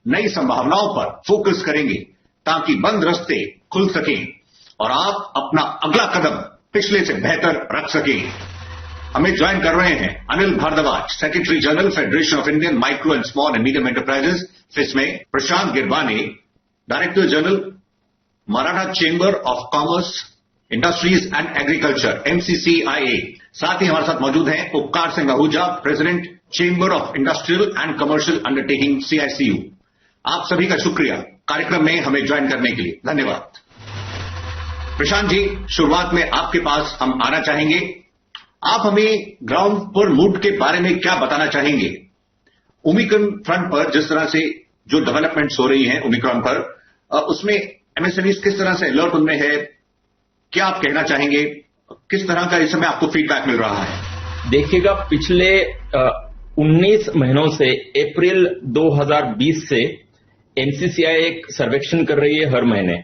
नई संभावनाओं पर फोकस करेंगे ताकि बंद रास्ते खुल सकें और आप अपना अगला कदम पिछले से बेहतर रख सकें। हमें ज्वाइन कर रहे हैं Anil Bhardwaj, secretary general federation of Indian micro and small and medium enterprises FISME, Prashant Girwani, director general Maratha chamber of commerce industries and agriculture MCCIA। साथ ही हमारे साथ मौजूद हैं Upkar Singh Ahuja, president chamber of industrial and commercial undertaking CICU। आप सभी का शुक्रिया कार्यक्रम में हमें ज्वाइन करने के लिए, धन्यवाद। प्रशांत जी, शुरुआत में आपके पास हम आना चाहेंगे। आप हमें ग्राउंड पर मूड के बारे में क्या बताना चाहेंगे? ओमिक्रॉन फ्रंट पर जिस तरह से जो डेवलपमेंट्स हो रही हैं ओमिक्रॉन पर, उसमें MSMEs किस तरह से अलर्ट उनमें है, क्या आप कहना चाहेंगे? किस तरह का इस समय आपको फीडबैक मिल रहा है? देखिएगा, पिछले 19 महीनों से अप्रैल 2020 से MCCI एक सर्वेक्षण कर रही है हर महीने।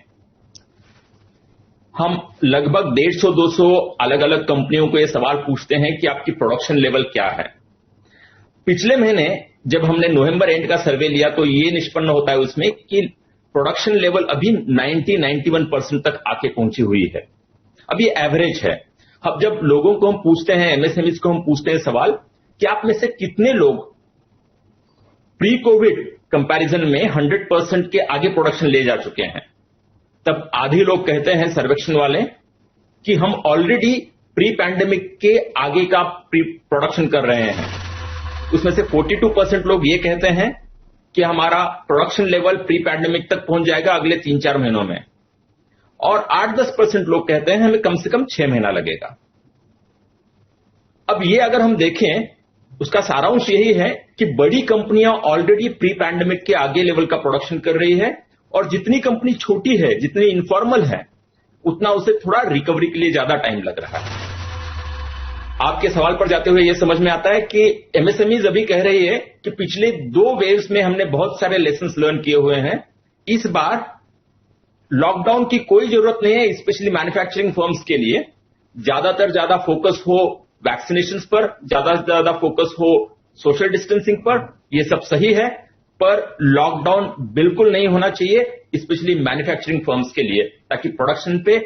हम लगभग 150-200 अलग अलग कंपनियों को ये सवाल पूछते हैं कि आपकी प्रोडक्शन लेवल क्या है। पिछले महीने जब हमने नवंबर एंड का सर्वे लिया तो ये निष्पन्न होता है उसमें कि प्रोडक्शन लेवल अभी 90-91% तक आके पहुंची हुई है। अब ये एवरेज है। अब जब लोगों को हम पूछते हैं, MSMEs को हम पूछते हैं सवाल कि आप में से कितने लोग प्री कोविड कंपैरिजन में 100% के आगे प्रोडक्शन ले जा चुके हैं, तब आधी लोग कहते हैं सर्वेक्षण वाले कि हम ऑलरेडी प्री पैंडेमिक के आगे का प्रोडक्शन कर रहे हैं। उसमें से 42% लोग ये कहते हैं कि हमारा प्रोडक्शन लेवल प्री पैंडेमिक तक पहुंच जाएगा अगले 3-4 महीनों में, और 8-10% लोग कहते हैं हमें कम से कम 6 महीना लगेगा। अब ये अगर हम देखें, उसका सारांश यही है कि बड़ी कंपनियां ऑलरेडी प्री पैंडेमिक के आगे लेवल का प्रोडक्शन कर रही है, और जितनी कंपनी छोटी है, जितनी इनफॉर्मल है, उतना उसे थोड़ा रिकवरी के लिए ज्यादा टाइम लग रहा है। आपके सवाल पर जाते हुए यह समझ में आता है कि MSMEs अभी कह रही है कि पिछले 2 वेव्स में हमने बहुत सारे लेसन्स लर्न किए हुए हैं। इस बार लॉकडाउन की कोई जरूरत नहीं है, स्पेशली मैन्युफैक्चरिंग फर्म्स के लिए। ज्यादा फोकस हो वैक्सीनेशन पर, ज्यादा से ज्यादा फोकस हो सोशल डिस्टेंसिंग पर, यह सब सही है, पर लॉकडाउन बिल्कुल नहीं होना चाहिए, स्पेशली मैन्युफैक्चरिंग फर्म्स के लिए, ताकि प्रोडक्शन पे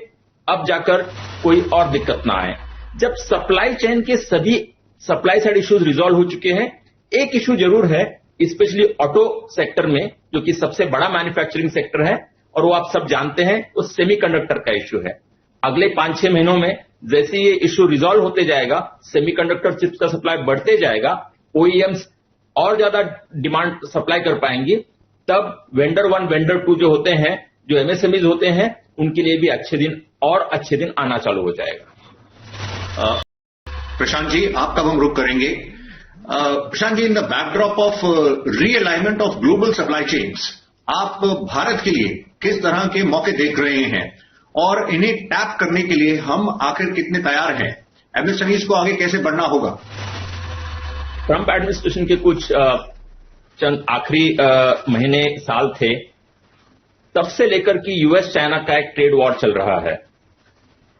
अब जाकर कोई और दिक्कत ना आए। जब सप्लाई चेन के सभी सप्लाई साइड इश्यूज रिजॉल्व हो चुके हैं, एक इश्यू जरूर है स्पेशली ऑटो सेक्टर में, जो कि सबसे बड़ा मैन्युफैक्चरिंग सेक्टर है, और वो आप सब जानते हैं, वो सेमीकंडक्टर का इश्यू है। अगले 5-6 महीनों में जैसे ये इश्यू रिजॉल्व होते जाएगा, सेमीकंडक्टर चिप्स का सप्लाई बढ़ते जाएगा, OEMs और ज्यादा डिमांड सप्लाई कर पाएंगी, तब वेंडर 1 वेंडर 2 जो होते हैं, जो MSMEs होते हैं, उनके लिए भी अच्छे दिन आना चालू हो जाएगा। प्रशांत जी, आपका हम रुख करेंगे। Prashant ji, in the backdrop of realignment of global supply chains, आप भारत के लिए किस तरह के मौके देख रहे हैं और इन्हें टैप करने के लिए हम आखिर कितने तैयार हैं? MSMEs को आगे कैसे बढ़ना होगा? ट्रंप एडमिनिस्ट्रेशन के कुछ चंद आखिरी महीने साल थे, तब से लेकर कि US चाइना का एक ट्रेड वॉर चल रहा है।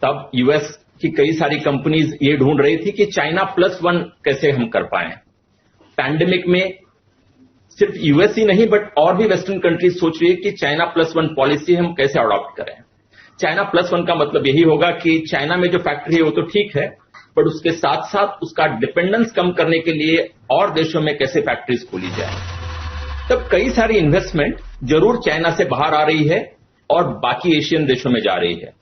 तब US की कई सारी कंपनीज ये ढूंढ रही थी कि चाइना +1 कैसे हम कर पाएं। पैंडेमिक में सिर्फ US ही नहीं, बट और भी वेस्टर्न कंट्रीज सोच रही है कि चाइना +1 पॉलिसी हम कैसे अडॉप्ट करें। चाइना +1 का मतलब यही होगा कि चाइना में जो फैक्ट्री है वो तो ठीक है, बट उसके साथ साथ उसका डिपेंडेंस कम करने के लिए और देशों में कैसे फैक्ट्रीज खोली जाए। तब कई सारी इन्वेस्टमेंट जरूर चाइना से बाहर आ रही है और बाकी एशियन देशों में जा रही है।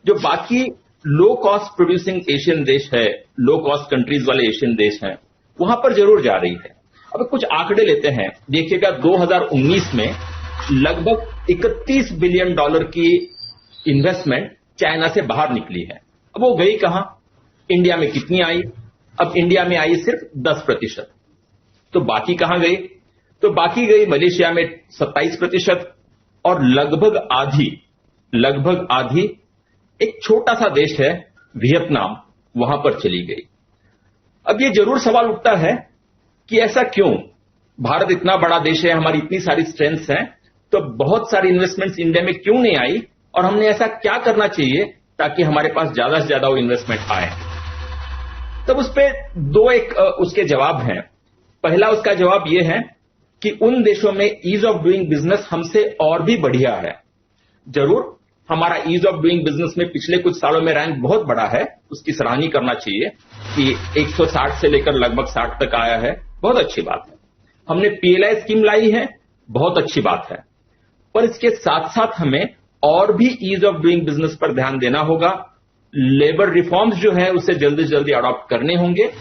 जो बाकी लो कॉस्ट प्रोड्यूसिंग एशियन देश है, लो कॉस्ट कंट्रीज वाले एशियन देश हैं, वहां पर जरूर जा रही है। अब कुछ आंकड़े लेते हैं। देखिएगा, 2019 में लगभग $31 बिलियन की इन्वेस्टमेंट चाइना से बाहर निकली है। अब वो गई कहां? इंडिया में कितनी आई? अब इंडिया में आई सिर्फ 10%। तो बाकी कहां गई? तो बाकी गई मलेशिया में 27%, और लगभग आधी एक छोटा सा देश है वियतनाम, वहां पर चली गई। अब ये जरूर सवाल उठता है कि ऐसा क्यों? भारत इतना बड़ा देश है, हमारी इतनी सारी स्ट्रेंथ्स हैं, तो बहुत सारी इन्वेस्टमेंट्स इंडिया में क्यों नहीं आई, और हमने ऐसा क्या करना चाहिए ताकि हमारे पास ज्यादा से ज्यादा वो इन्वेस्टमेंट आए? तब उस पे उसके जवाब हैं। पहला उसका जवाब यह है कि उन देशों में ईज ऑफ डूइंग बिजनेस हमसे और भी बढ़िया है। जरूर हमारा ईज ऑफ डूइंग बिजनेस में पिछले कुछ सालों में रैंक बहुत बड़ा है, उसकी सराहनीय करना चाहिए कि 160 से लेकर लगभग 60 तक आया है, बहुत अच्छी बात है। हमने पीएलआई स्कीम लाई है, बहुत अच्छी बात है, पर इसके साथ साथ हमें और भी ईज ऑफ डूइंग बिजनेस पर ध्यान देना होगा। लेबर रिफॉर्म्स जो है उसे जल्दी से जल्दी अडॉप्ट करने होंगे।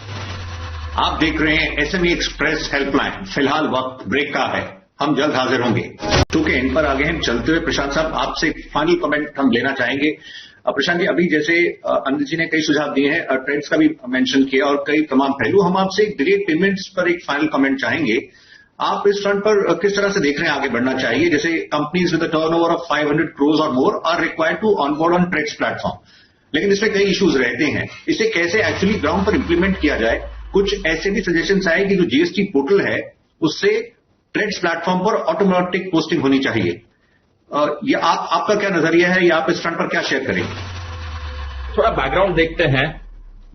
आप देख रहे हैं एसएमई एक्सप्रेस हेल्पलाइन। फिलहाल वक्त ब्रेक का है, हम जल्द हाजिर होंगे। क्योंकि इन पर आगे हम चलते हुए प्रशांत साहब आपसे फाइनल कमेंट हम लेना चाहेंगे। प्रशांत जी, अभी जैसे अनिल जी ने कई सुझाव दिए हैं, ट्रेड्स का भी मेंशन किया और कई तमाम पहलू, हम आपसे डिलेड पेमेंट्स पर एक फाइनल कमेंट चाहेंगे। आप इस फ्रंट पर किस तरह से देख रहे हैं आगे बढ़ना चाहिए? जैसे companies with a turnover of 500 crores और more are required to onboard on trades platform, लेकिन इसमें कई इश्यूज रहते हैं। इसे कैसे एक्चुअली ग्राउंड पर इंप्लीमेंट किया जाए? कुछ ऐसे भी सजेशंस आए कि जो जीएसटी पोर्टल है उससे ट्रेड्स प्लेटफॉर्म पर ऑटोमेटिक पोस्टिंग होनी चाहिए। ये आपका क्या नजरिया है, या आप इस फ्रंट पर क्या शेयर करेंगे? थोड़ा बैकग्राउंड देखते हैं।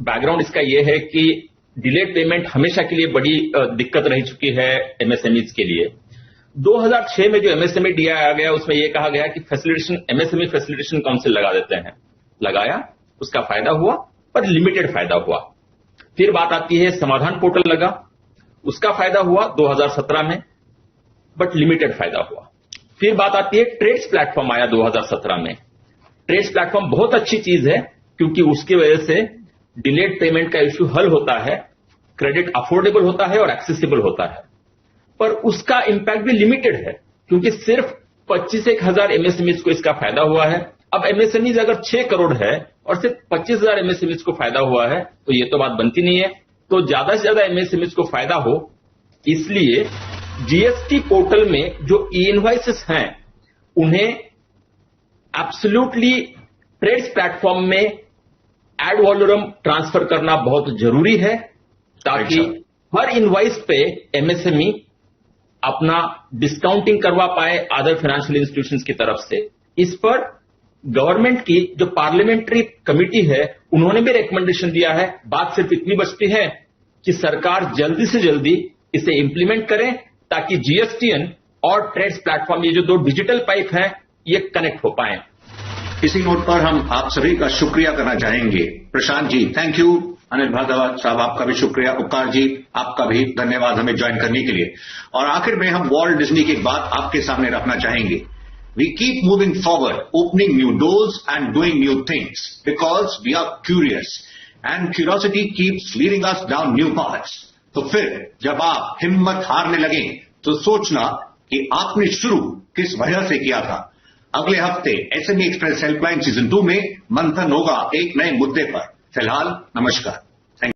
बैकग्राउंड इसका यह है कि डिलेड पेमेंट हमेशा के लिए बड़ी दिक्कत रह चुकी है एमएसएमईज के लिए। 2006 में जो एमएसएमई डी आया गया उसमें यह कहा गया कि एमएसएमई फैसिलिटेशन काउंसिल लगा देते हैं। लगाया, उसका फायदा हुआ, पर लिमिटेड फायदा हुआ। फिर बात आती है समाधान पोर्टल लगा, उसका फायदा हुआ 2017 में, बट लिमिटेड फायदा हुआ। फिर बात आती है ट्रेड्स प्लेटफॉर्म आया 2017 में। ट्रेड्स प्लेटफॉर्म बहुत अच्छी चीज है क्योंकि उसकी वजह से डिलेड पेमेंट का इश्यू हल होता है, क्रेडिट अफोर्डेबल होता है और एक्सेसिबल होता है, पर उसका इंपैक्ट भी लिमिटेड है क्योंकि सिर्फ 25,000 एमएसएमईज को इसका फायदा हुआ है। अब एमएसएमईज अगर 6 करोड़ है और सिर्फ 25,000 एमएसएमईज को फायदा हुआ है तो ये तो बात बनती नहीं है। तो ज्यादा से ज्यादा एमएसएमईज को फायदा हो, इसलिए जीएसटी पोर्टल में जो ई इनवॉइसेस हैं उन्हें एब्सोल्युटली ट्रेड्स प्लेटफॉर्म में एड वॉल्यूम ट्रांसफर करना बहुत जरूरी है ताकि हर इनवॉइस पे एमएसएमई अपना डिस्काउंटिंग करवा पाए अदर फाइनेंशियल इंस्टीट्यूशंस की तरफ से। इस पर गवर्नमेंट की जो पार्लियामेंट्री कमिटी है उन्होंने भी रिकमेंडेशन दिया है। बात सिर्फ इतनी बचती है कि सरकार जल्दी से जल्दी इसे इंप्लीमेंट करे ताकि जीएसटीएन और ट्रेड्स प्लेटफॉर्म, ये जो दो डिजिटल पाइप हैं, ये कनेक्ट हो पाए। इसी नोट पर हम आप सभी का शुक्रिया करना चाहेंगे। प्रशांत जी थैंक यू, अनिल भारद्वाज साहब आपका भी शुक्रिया, उपकार जी आपका भी धन्यवाद हमें ज्वाइन करने के लिए। और आखिर में हम वॉल्ट डिज्नी की एक बात आपके सामने रखना चाहेंगे। We keep moving forward, opening new doors and doing new things because we are curious and curiosity keeps leading us down new paths. तो फिर जब आप हिम्मत हारने लगे तो सोचना कि आपने शुरू किस वजह से किया था। अगले हफ्ते एसएमई एक्सप्रेस हेल्पलाइन सीजन 2 में मंथन होगा एक नए मुद्दे पर। फिलहाल नमस्कार।